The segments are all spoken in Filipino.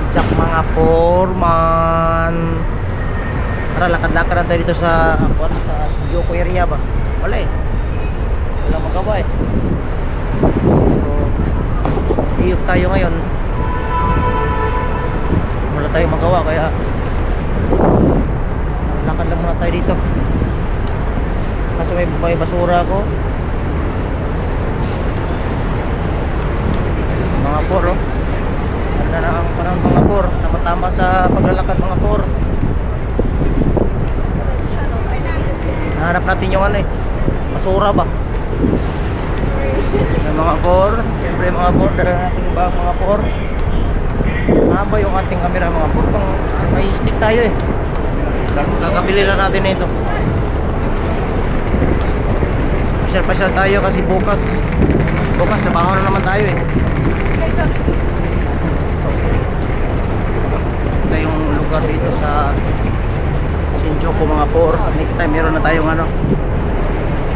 Sak mga foreman. Tara, lakad-lakad na tayo dito sa studio ko area ba? Wala eh. Wala magawa eh. So, day off tayo ngayon. Wala tayong magawa kaya lakad lang muna tayo dito. Kasi may basura ako. Mga por, oh. Ganda na ang panahon mga por. Tama-tama sa paglalakad mga por. Nahanap natin yung ano eh, basura ba? Yung mga por. Siyempre mga por, dala natin ba mga por. Mahaba yung ating camera mga por. May stick tayo eh. Kakabili na natin ito. Pasyal-pasyal tayo kasi bukas trabaho na naman tayo eh. Ito yung lugar dito sa Shinjuku mga por. Next time meron na tayong ano.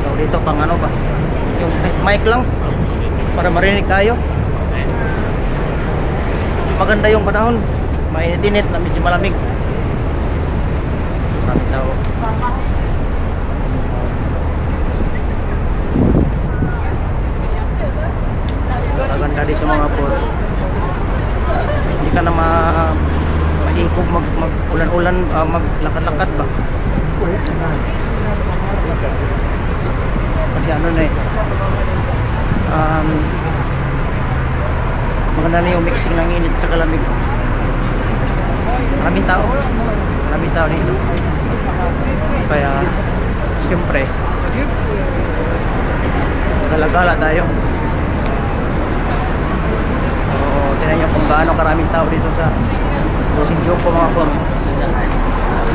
So, dito pang ano ba? Yung mic lang para marinig tayo. Medyo maganda yung panahon. Mainit-init na medyo malamig. Maraming tao. Maganda din sa mga por. Hindi ka na maikog mag-ulan-ulan, maglakad-lakad ba? Kasi ano na eh, maganda na yung mixing ng init sa kalamig. Maraming tao dito. Kaya siyempre gala-gala tayo. Tingnan nyo kung gaano karaming tao dito sa Shinjuku mga por.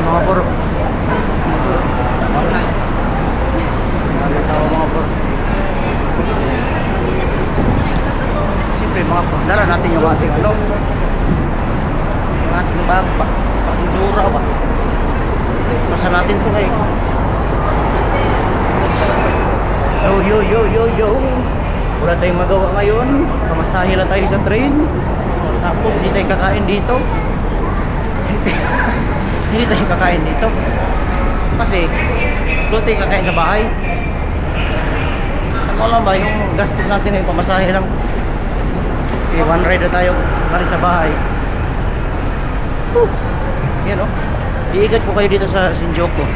Mga por. Maraming tao mga por. Siyempre mga por, dala natin yung ating ano, yung ating bag ba, pang-dura ba. Basta natin ito kayo. Yo. Wala tayong magawa ngayon. Pamasahe lang tayo sa train. Tapos hindi tayo kakain dito. Hindi tayo kakain dito. Kasi doon tayo kakain sa bahay. Ano lang ba yung gastos natin ngayon pamasahe lang. Okay, one ride na tayo galing sa bahay. Yan o. Iigat ko kayo dito sa Shinjuku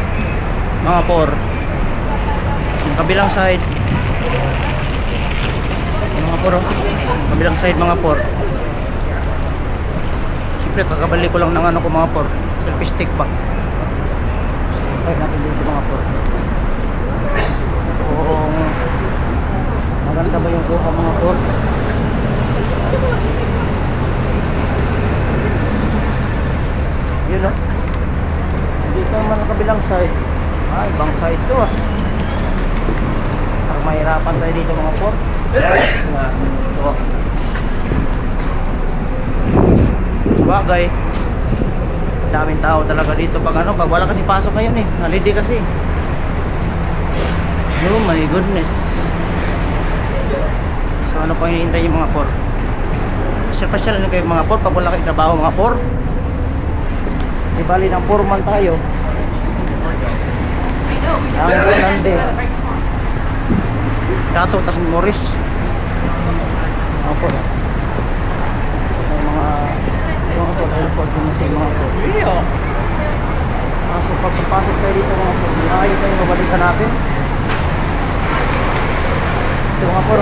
mga por. Yung kabilang side mga por, kabilang side mga por. Siyempre kakabali ko lang ng ano ko mga por, selfie stick ba. Try natin dito mga por. Kung maganda ba yung kuha mga por. Yun o. Dito naman ang kabilang side. Ibang side to ah. Parang mahirapan tayo dito mga por. Sabagay, daming tao talaga dito pag ano, pag wala kasi pasok ngayon eh, holiday kasi. Oh my goodness. So ano pa hinihintay yung mga por? Pasyal na kayo mga por pag wala kayo trabaho mga por. Di bali ng foreman tayo. Ang Sunday Dato tas Morris. Ako na. Mga po, airport na sa mga po. So pagpapasok tayo dito mga po, ayaw tayo mabalikan natin. Ito mga po,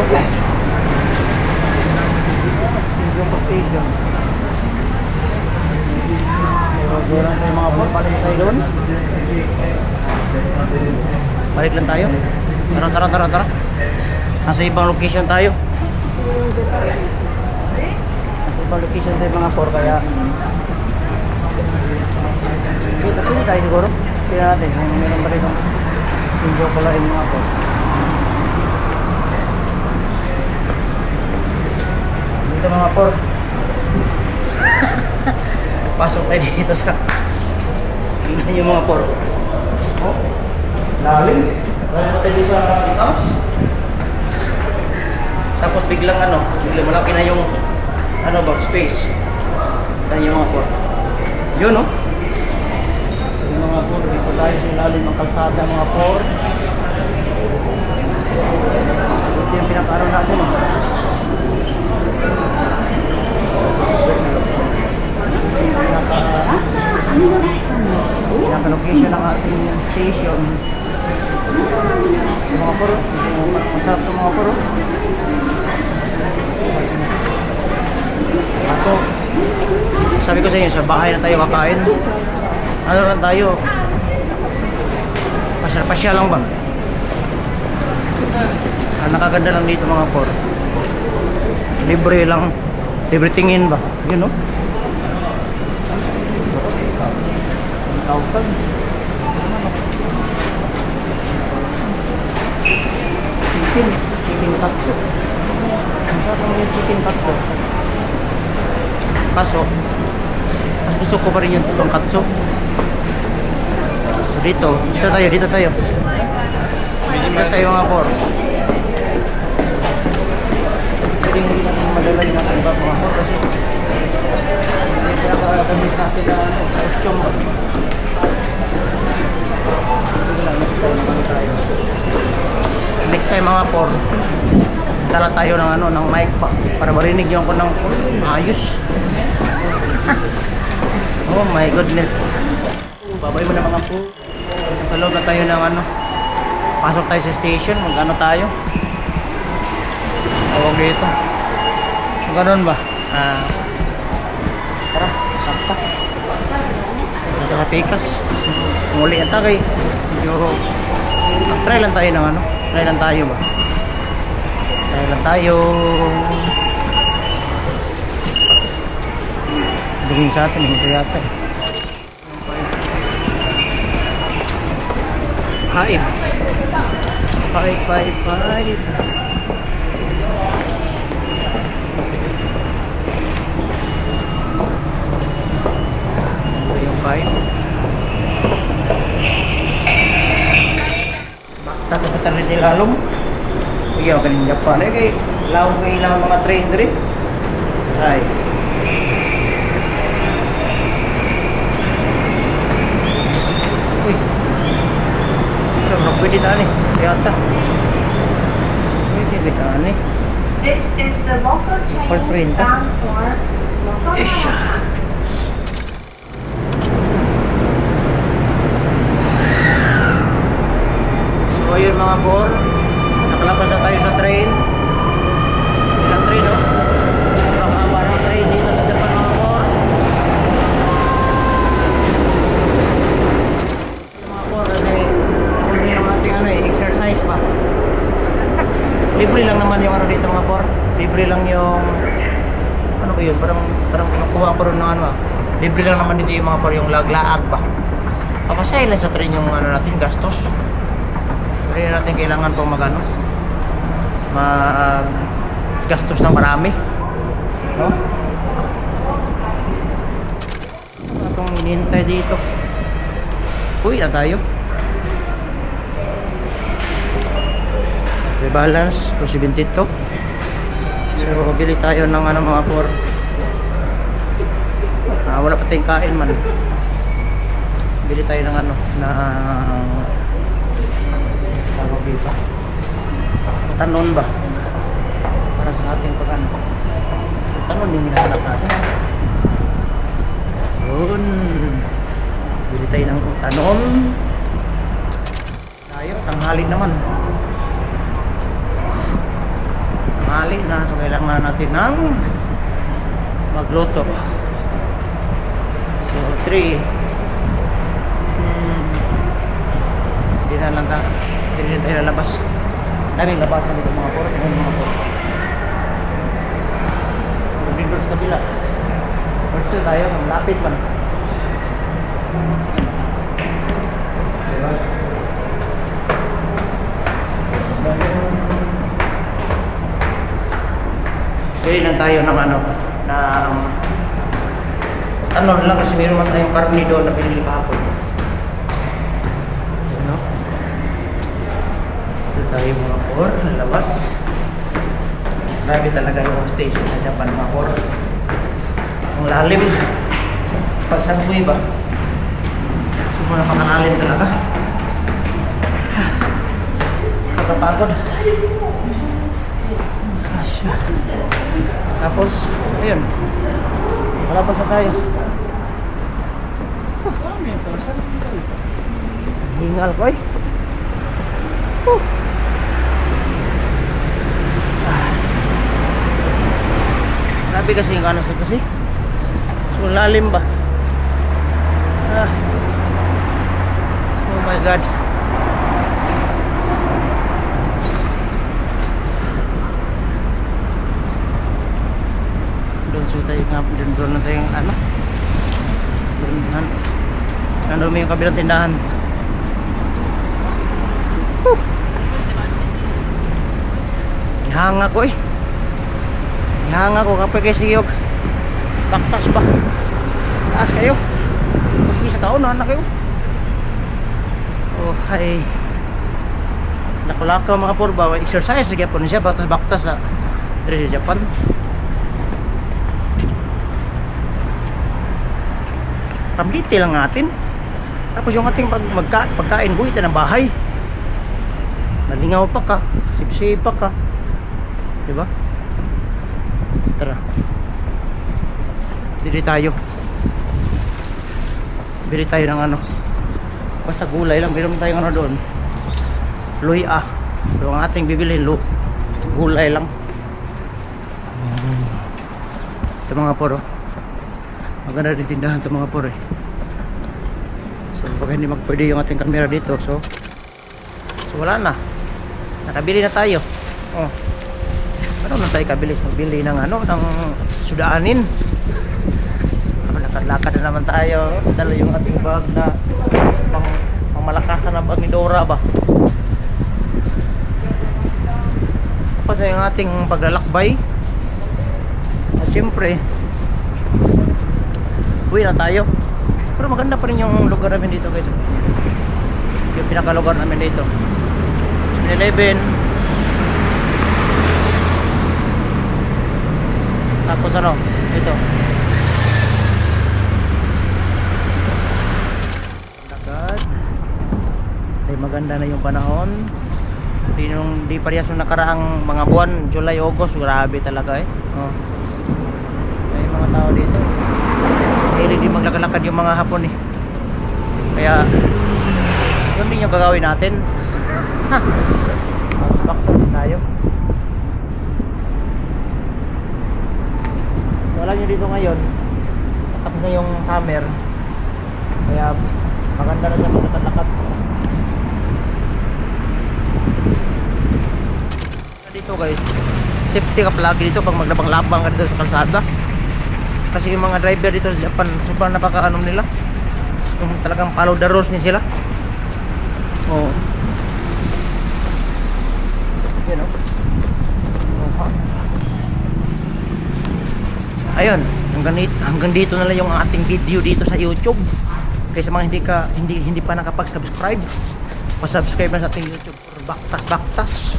yung station. Meron tayo mga po, balik tayo doon. Balik lang tayo. Tara. Nasa ibang location tayo. Nasa ibang location tayo mga por, kaya dito pili tayo siguro. Pili natin kung meron pa rin yung pala yung mga por. Dito mga por. Pasok tayo dito sa tingnan yung mga por. Oh, lalim. Lalim tayo dito sa itaas. Tapos biglang malaki na yung space. Kaya Ayun mga por. Yun no? Yung mga por, dito tayo sa ilalim ng kalsada mga por. Ito yung pinakaroon natin. Pinaka-location ng ating station. Yung mga por, masarap itong mga por. Kaso, sabi ko sa inyo, sa bahay na tayo kakain. Ano lang tayo? Pasyal lang ba? Ang nakaganda lang dito mga por. Libre lang. Libre tingin ba? Yun no? 1,000. Chicken katsu. Ang sarap ng chicken katsu. Kaso, mas gusto ko pa rin yung tonkatsu. So dito tayo. Dito tayo mga por. Pwedeng hindi natin madala yung natin iba mga por kasi hindi siya kagamit natin na costume. Sige lang, next time naman tayo. Next time mga por, dala tayo ng ng mic pa para marinig yung ako ng ayos. Oh my goodness. Babay mo na mga po. Sa loob na tayo ng pasok tayo sa station. Magkano tayo? Tawag dito. Magkanoon ba? Tara, takta. Dito sa Pikas. Muli ang tagay. Try lang tayo ng Try lang tayo ba? Try lang tayo. Dugin sa atin, ito yata eh. 5. Ito yung 5. Nasa betar ni silalom. Iya, galing Japan eh. Kay laong ko ilang mga train diri. Right. Pwede taan eh. Yata. Pwede taan eh. This is the local train bound for local Isha. So ayun mga por, nakalabas na tayo sa train. Isang train no? Sobrang haba ng train dito sa Japan mga por. Mga por kasi exercise pa. Libre lang naman yung dito mga por. Libre lang yung ano ba yun? Parang kinukuha ko rin ng libre lang naman dito yung mga por, yung laglaag ba. Kapasay lang sa train yung natin gastos. Hindi natin kailangan pang gastos ng marami. No? Ano itong hinihintay dito? Uwi na tayo. Rebalance 272. So bili tayo ng mga por. Wala pa tayong kain man. Bili tayo ng tawag dito. Tanon ba? Para sa ating tanon din hinahanap natin. Yun. Bili tayo ng tanon. Tayo, tanghali naman. Mali na, so kailangan natin ng magluto. So 3 hindi na lang hindi tayo lalabas. Daming labasan dito mga por. Tingnan mga por. Dito sa kabila. Dito tayo, malapit man. Diba? Bili lang tayo ng tanon lang kasi mayroon man tayong karni doon na binili kahapon. Ano? Ito tayo mga por, labas. Grabe talaga yung station sa Japan mga por. Ang lalim. Pagsagway ba? Sobrang napakaralin talaga. Pagkapagod. Asya. Tapos, ayun. Malabas na tayo. Hingal ko eh. Grabe kasi yung ano sa kasi. So lalim ba? Oh my god. Doon so tayo nga doon na tayong ano. Doon nandun may yung kabilang tindahan. Ihanga ko eh. Ihanga ko kapag kayo siyog. Baktas ba? Taas kayo. Sige sa kaon na kayo. Oh hay. Nakulakaw mga purba. Exercise na gyapon siya. Baktas sa diri sa Japan. Pamliti lang natin. Tapos yung ating pagkain buhitan ng bahay. Nalingaw pa ka. Sipsip pa ka. Diba? Tara. Bili tayo. Bili tayo ng ano. Basta gulay lang. Bili tayo ng ano doon. Luya. So ang ating bibilhin gulay lang. Ito mga poro. Maganda rin tindahan ito mga poro eh. So baka hindi magpwede yung ating camera dito. So wala na. Nakabili na tayo. Oh. Ano na tayo kabili? Magbili ng ano, ng sudaanin. Lakad-lakad na naman tayo. Dala yung ating bag na pang malakasan na bag ni Dora ba? Tapos yung ating paglalakbay. At syempre, uwi na tayo. Pero maganda pa rin yung lugar namin dito guys. Yung pinakalugar namin dito. 7-Eleven. Tapos ano, ito. Lakad. Ay maganda na yung panahon. Di parehas yung nakaraang mga buwan, July, August, grabe talaga eh. Oh. May mga tao dito. Hindi maglakalakad yung mga hapon eh. Kaya yun din yung gagawin natin. Bakto tayo. Wala nyo dito ngayon. Tapos na yung summer. Kaya maganda na siya maglakalakad. Dito guys, safety ka palagi dito pag maglabang-labang ka dito sa kalsada. Kasi yung mga driver dito sa Japan, sobrang napaka-anom nila. Yung talagang follow the rules ni sila. Oh. You know? Ayun, hanggang dito na lang yung ating video dito sa YouTube. Kaya sa mga hindi pa nakapag-subscribe, pa-subscribe na sa ating YouTube for baktas